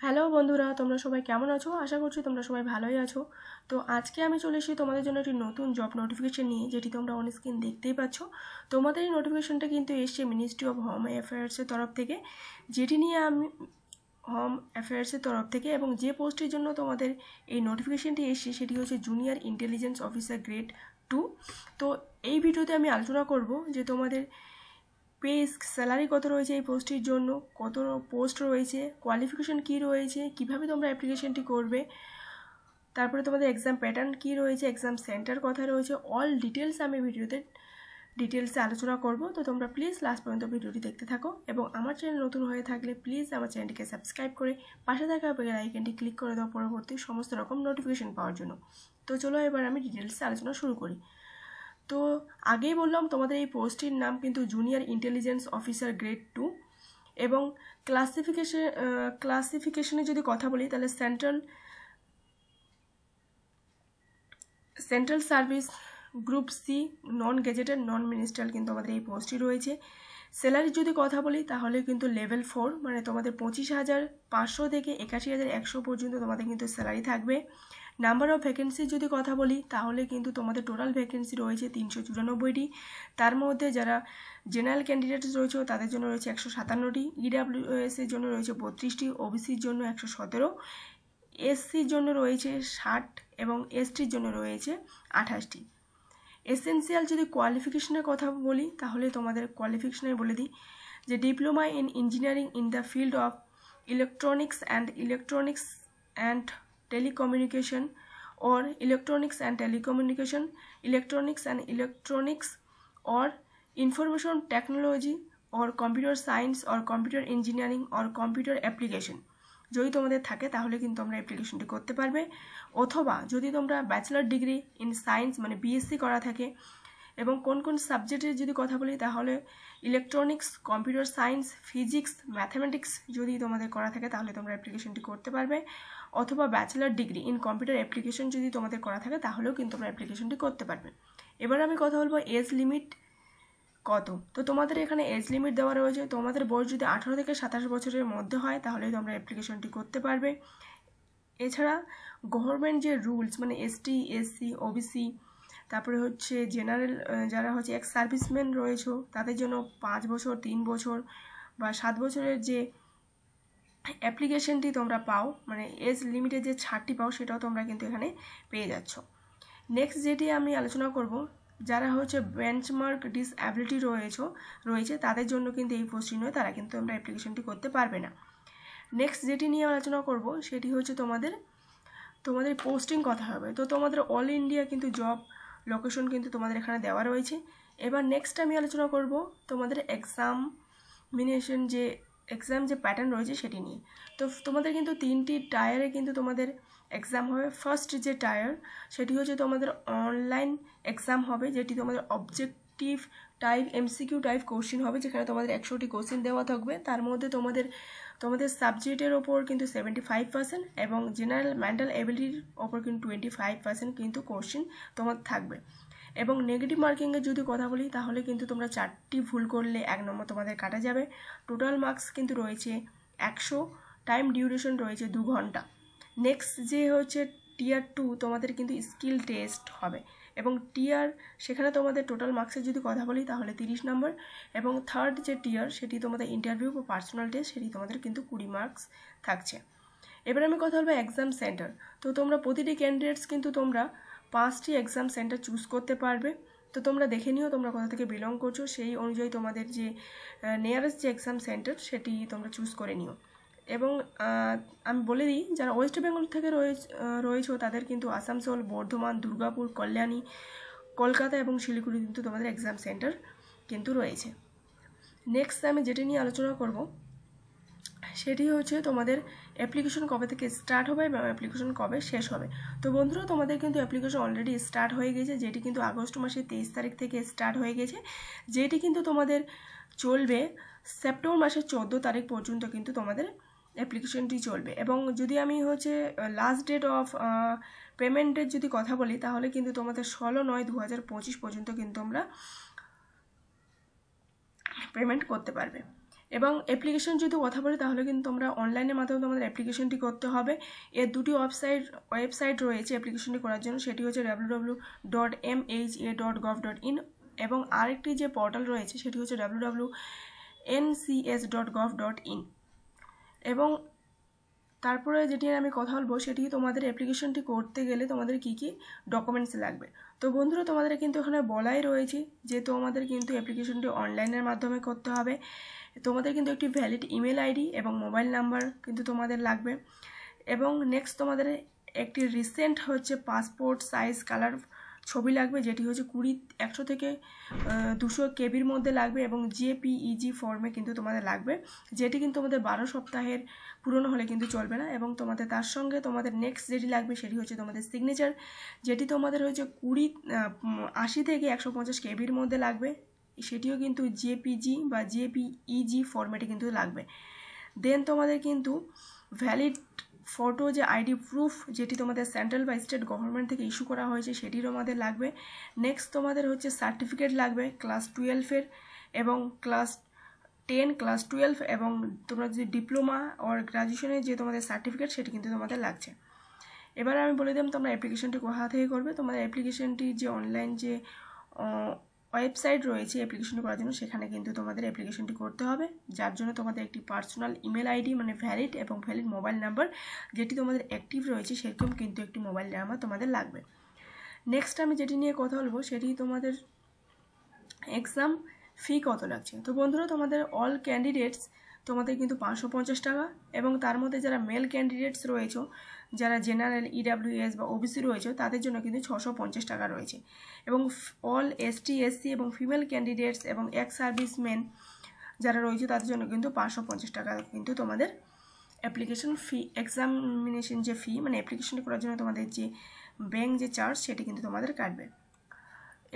Hello বন্ধুরা, তোমরা সবাই কেমন আছো? আশা করছি তোমরা সবাই ভালোই আছো। তো আজকে আমি চলে এসেছি তোমাদের জন্য একটি নতুন জব নোটিফিকেশন নিয়ে, যেটি তোমরা অন স্ক্রিন দেখতেই পাচ্ছ। তোমাদের এই নোটিফিকেশনটা কিন্তু এসছে মিনিস্ট্রি অফ হোম অ্যাফেয়ার্সের তরফ থেকে, যেটি নিয়ে আমি হোম অ্যাফেয়ার্সের তরফ থেকে, এবং যে পোস্টের জন্য তোমাদের এই নোটিফিকেশনটি এসছে সেটি হচ্ছে জুনিয়র ইন্টেলিজেন্স অফিসার গ্রেড 2। তো এই ভিডিওতে আমি আলোচনা করব যে তোমাদের পে স্যালারি কত রয়েছে এই পোস্টটির জন্য, কত পোস্ট রয়েছে, কোয়ালিফিকেশন কী রয়েছে, কিভাবে তোমরা অ্যাপ্লিকেশনটি করবে, তারপরে তোমাদের এক্সাম প্যাটার্ন কী রয়েছে, এক্সাম সেন্টার কোথায় রয়েছে, অল ডিটেলস আমি ভিডিওতে ডিটেলসে আলোচনা করব। তো তোমরা প্লিজ লাস্ট পর্যন্ত ভিডিওটি দেখতে থাকো, এবং আমার চ্যানেল নতুন হয়ে থাকলে প্লিজ আমার চ্যানেলটিকে সাবস্ক্রাইব করে পাশে থাকা বেল আইকনটি ক্লিক করে দাও পরবর্তী সমস্ত রকম নোটিফিকেশন পাওয়ার জন্য। তো চলো এবার আমি ডিটেলসে আলোচনা শুরু করি। তো আগেই বললাম তোমাদের এই পোস্টটির নাম কিন্তু জুনিয়র ইন্টেলিজেন্স অফিসার গ্রেড 2, এবং ক্লাসিফিকেশনে যদি কথা বলি তাহলে central service group C, non gazetted non ministerial কিন্তু আমাদের এই পোস্টটি রয়েছে। স্যালারির যদি কথা বলি তাহলে কিন্তু লেভেল 4, মানে তোমাদের 25,500 থেকে 81,100 পর্যন্ত তোমাদের কিন্তু স্যালারি থাকবে। নাম্বার অফ ভ্যাকেন্সি যদি কথা বলি তাহলে কিন্তু তোমাদের টোটাল ভ্যাকেন্সি রয়েছে 394টি। তার মধ্যে যারা জেনারেল ক্যান্ডিডেটস রয়েছে তাদের জন্য রয়েছে 157টি, ইডাব্লিউএস এর জন্য রয়েছে 32টি, ওবিসির জন্য 117, এসসির জন্য রয়েছে 60 এবং এসটির জন্য রয়েছে 28টি। এসেনশিয়াল যদি কোয়ালিফিকেশনের কথা বলি তাহলে তোমাদের কোয়ালিফিকেশনে বলে দিই যে diploma in engineering in the field of electronics and telecommunication or electronics and electronics or information technology or computer science or computer engineering or computer application যদি তোমাদের থাকে তাহলে কিন্তু তোমরা অ্যাপ্লিকেশনটি করতে পারবে। অথবা যদি তোমরা ব্যাচেলর ডিগ্রি ইন সায়েন্স মানে বিএসসি করা থাকে, এবং কোন কোন সাবজেক্টের যদি কথা বলি তাহলে electronics, computer science, physics, mathematics যদি তোমাদের করা থাকে তাহলে তোমরা অ্যাপ্লিকেশনটি করতে পারবে। অথবা bachelor degree in computer application যদি তোমাদের করা থাকে তাহলেও কিন্তু তোমরা অ্যাপ্লিকেশনটি করতে পারবে। এবার আমি কথা বলবো এজ লিমিট কত। তো তোমাদের এখানে এজ লিমিট দেওয়া রয়েছে, তোমাদের বয়স যদি 18 থেকে 27 বছরের মধ্যে হয় তাহলে তোমরা অ্যাপ্লিকেশনটি করতে পারবে। এছাড়া গভর্নমেন্ট যে রুলস মানে এসটি, এসসি, ওবিসি, তারপরে হচ্ছে জেনারেল যারা হচ্ছে এক্স সার্ভিসম্যান রয়েছে তাদের জন্য 5 বছর, 3 বছর বা 7 বছরের যে অ্যাপ্লিকেশনটি তোমরা পাও, মানে এজ লিমিটের যে ছাড়টি পাও সেটাও তোমরা কিন্তু এখানে পেয়ে যাচ্ছ। নেক্সট যেটি আমি আলোচনা করব, যারা হচ্ছে বেঞ্চমার্ক ডিসঅ্যাবিলিটি রয়েছে তাদের জন্য কিন্তু এই পোস্টটি নয়, তারা কিন্তু তোমরা অ্যাপ্লিকেশনটি করতে পারবে না। নেক্সট যেটি নিয়ে আলোচনা করব সেটি হচ্ছে তোমাদের পোস্টিং কথা হবে। তো তোমাদের অল ইন্ডিয়া কিন্তু জব লোকেশন কিন্তু তোমাদের এখানে দেওয়া রয়েছে। এবার নেক্সট আমি আলোচনা করব তোমাদের এক্সাম যে প্যাটার্ন রয়েছে সেটি নিয়ে। তো তোমাদের কিন্তু 3টি টায়ারে কিন্তু তোমাদের এক্সাম হবে। ফার্স্ট যে টায়ার সেটি হচ্ছে তোমাদের অনলাইন এক্সাম হবে, যেটি তোমাদের objective type MCQ type question হবে, যেখানে তোমাদের 100টি কোশ্চেন দেওয়া থাকবে। তার মধ্যে তোমাদের সাবজেক্টের ওপর কিন্তু 75% এবং জেনারেল মেন্টাল এবিলিটির ওপর কিন্তু 25% কিন্তু কোশ্চেন তোমার থাকবে। এবং নেগেটিভ মার্কিংয়ের যদি কথা বলি তাহলে কিন্তু তোমরা 4টি ভুল করলে 1 নম্বর তোমাদের কাটা যাবে। টোটাল মার্কস কিন্তু রয়েছে 100, টাইম ডিউরেশন রয়েছে 2 ঘন্টা। নেক্সট যে হচ্ছে টিয়ার 2 তোমাদের কিন্তু স্কিল টেস্ট হবে, এবং সেখানে তোমাদের টোটাল মার্কসের যদি কথা বলি তাহলে 30 নম্বর, এবং থার্ড যে টিয়ার সেটি তোমাদের ইন্টারভিউ বা পার্সোনাল টেস্ট, সেটি তোমাদের কিন্তু 20 মার্কস থাকছে। এবার আমি কথা বলবো এক্সাম সেন্টার। তো তোমরা প্রতিটি ক্যান্ডিডেটস কিন্তু তোমরা 5টি এক্সাম সেন্টার চুজ করতে পারবে। তো তোমরা দেখে নিও তোমরা কোথা থেকে বিলং করছো, সেই অনুযায়ী তোমাদের যে নিয়ারেস্ট যে এক্সাম সেন্টার সেটি তোমরা চুজ করে নিও। এবং আমি বলে দিই যারা ওয়েস্ট বেঙ্গল থেকে রয়েছে তাদের কিন্তু আসানসোল, বর্ধমান, দুর্গাপুর, কল্যাণী, কলকাতা এবং শিলিগুড়ি কিন্তু তোমাদের এক্সাম সেন্টার কিন্তু রয়েছে। নেক্সট আমি যেটা নিয়ে আলোচনা করব সেটি হচ্ছে তোমাদের অ্যাপ্লিকেশন কবে থেকে স্টার্ট হবে এবং অ্যাপ্লিকেশন কবে শেষ হবে। তো বন্ধুরা তোমাদের কিন্তু অ্যাপ্লিকেশন অলরেডি স্টার্ট হয়ে গেছে, যেটি কিন্তু আগস্ট মাসের 23 তারিখ থেকে স্টার্ট হয়ে গেছে, যেটি কিন্তু তোমাদের চলবে সেপ্টেম্বর মাসের 14 তারিখ পর্যন্ত কিন্তু তোমাদের অ্যাপ্লিকেশনটি চলবে। এবং যদি আমি হচ্ছে লাস্ট ডেট অফ পেমেন্টের যদি কথা বলি তাহলে কিন্তু তোমাদের 16/9/2025 পর্যন্ত কিন্তু তোমরা পেমেন্ট করতে পারবে। এবং অ্যাপ্লিকেশন যদি কথা বলি তাহলে কিন্তু তোমরা অনলাইনের মাধ্যমে তোমাদের অ্যাপ্লিকেশনটি করতে হবে। এর দুটি ওয়েবসাইট রয়েছে অ্যাপ্লিকেশনটি করার জন্য, সেটি হচ্ছে www.mha.gov.in এবং আরেকটি যে পোর্টাল রয়েছে সেটি হচ্ছে www.ncs.gov.in। এবং তারপরে যেটি আমি কথা বলবো সেটি তোমাদের অ্যাপ্লিকেশনটি করতে গেলে তোমাদের কি কি ডকুমেন্টস লাগবে। তো বন্ধুরা তোমাদের কিন্তু এখানে বলাই রয়েছে যে তোমাদের কিন্তু অ্যাপ্লিকেশনটি অনলাইনের মাধ্যমে করতে হবে। তোমাদের কিন্তু একটি ভ্যালিড ইমেল আইডি এবং মোবাইল নাম্বার কিন্তু তোমাদের লাগবে। এবং নেক্সট তোমাদের একটি রিসেন্ট হচ্ছে পাসপোর্ট সাইজ কালার ছবি লাগবে, যেটি হচ্ছে 100 থেকে 200 কেবির মধ্যে লাগবে এবং জেপিইজি ফর্মে কিন্তু তোমাদের লাগবে, যেটি কিন্তু তোমাদের 12 সপ্তাহের পুরনো হলে কিন্তু চলবে না। এবং তোমাদের তার সঙ্গে তোমাদের নেক্সট যেটি লাগবে সেটি হচ্ছে তোমাদের সিগনেচার, যেটি তোমাদের হচ্ছে 80 থেকে 150 কেবির মধ্যে লাগবে, সেটিও কিন্তু জেপিজি বা জেপিইজি ফরম্যাটে কিন্তু লাগবে। দেন তোমাদের কিন্তু ভ্যালিড ফটো যে আইডি প্রুফ যেটি তোমাদের সেন্ট্রাল বা স্টেট গভর্নমেন্ট থেকে ইস্যু করা হয়েছে সেটির তোমাদের লাগবে। নেক্সট তোমাদের হচ্ছে সার্টিফিকেট লাগবে ক্লাস 12-এর এবং ক্লাস 10, ক্লাস 12 এবং তোমরা যে ডিপ্লোমা ওর গ্রাজুয়েশনের যে তোমাদের সার্টিফিকেট সেটি কিন্তু তোমাদের লাগছে। এবার আমি বলে দিলাম তোমরা অ্যাপ্লিকেশনটি কোথা থেকে করবে। তোমাদের অ্যাপ্লিকেশনটি যে অনলাইন যে ওয়েবসাইট রয়েছে অ্যাপ্লিকেশনটি করার জন্য সেখানে কিন্তু তোমাদের অ্যাপ্লিকেশনটি করতে হবে, যার জন্য তোমাদের একটি পার্সোনাল ইমেল আইডি মানে ভ্যালিড এবং ভ্যালিড মোবাইল নাম্বার যেটি তোমাদের অ্যাক্টিভ রয়েছে সেরকম কিন্তু একটি মোবাইল নাম্বার তোমাদের লাগবে। নেক্সট আমি যেটি নিয়ে কথা বলবো সেটি তোমাদের এক্সাম ফি কত লাগছে। তো বন্ধুরা তোমাদের অল ক্যান্ডিডেটস তোমাদের কিন্তু 550 টাকা এবং তার মধ্যে যারা মেল ক্যান্ডিডেটস রয়েছে, যারা জেনারেল ইডাব্লিউএস বা ওবিসি রয়েছে তাদের জন্য কিন্তু 650 টাকা রয়েছে এবং অল এসটি এসসি এবং ফিমেল ক্যান্ডিডেটস এবং এক্স সার্ভিসম্যান যারা রয়েছে তাদের জন্য কিন্তু 550 টাকা কিন্তু তোমাদের অ্যাপ্লিকেশন ফি, এক্সামিনেশন যে ফি মানে অ্যাপ্লিকেশন করার জন্য তোমাদের যে ব্যাংক যে চার্জ সেটি কিন্তু তোমাদের কাটবে।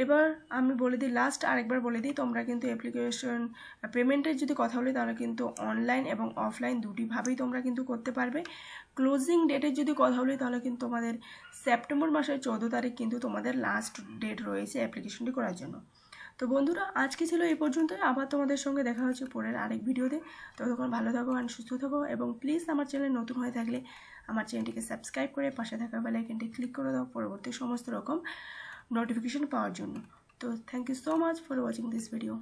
এবার আমি বলে দিই আরেকবার বলে দিই, তোমরা কিন্তু অ্যাপ্লিকেশন পেমেন্টের যদি কথা বলি তাহলে কিন্তু অনলাইন এবং অফলাইন দুটিভাবেই তোমরা কিন্তু করতে পারবে। ক্লোজিং ডেটের যদি কথা বলি তাহলে কিন্তু তোমাদের সেপ্টেম্বর মাসের 14 তারিখ কিন্তু তোমাদের লাস্ট ডেট রয়েছে অ্যাপ্লিকেশনটি করার জন্য। তো বন্ধুরা আজকে ছিল এই পর্যন্তই, আবার তোমাদের সঙ্গে দেখা হচ্ছে পরের আরেক ভিডিওতে। ততক্ষণ ভালো থাকো আর সুস্থ থাকো এবং প্লিজ আমার চ্যানেল নতুন হয়ে থাকলে আমার চ্যানেলটিকে সাবস্ক্রাইব করে পাশে থাকা বেল আইকনটি ক্লিক করে দাও পরবর্তী সমস্ত রকম নোটিফিকেশন পাওয়ার জন্য। তো thank you so much for watching this video.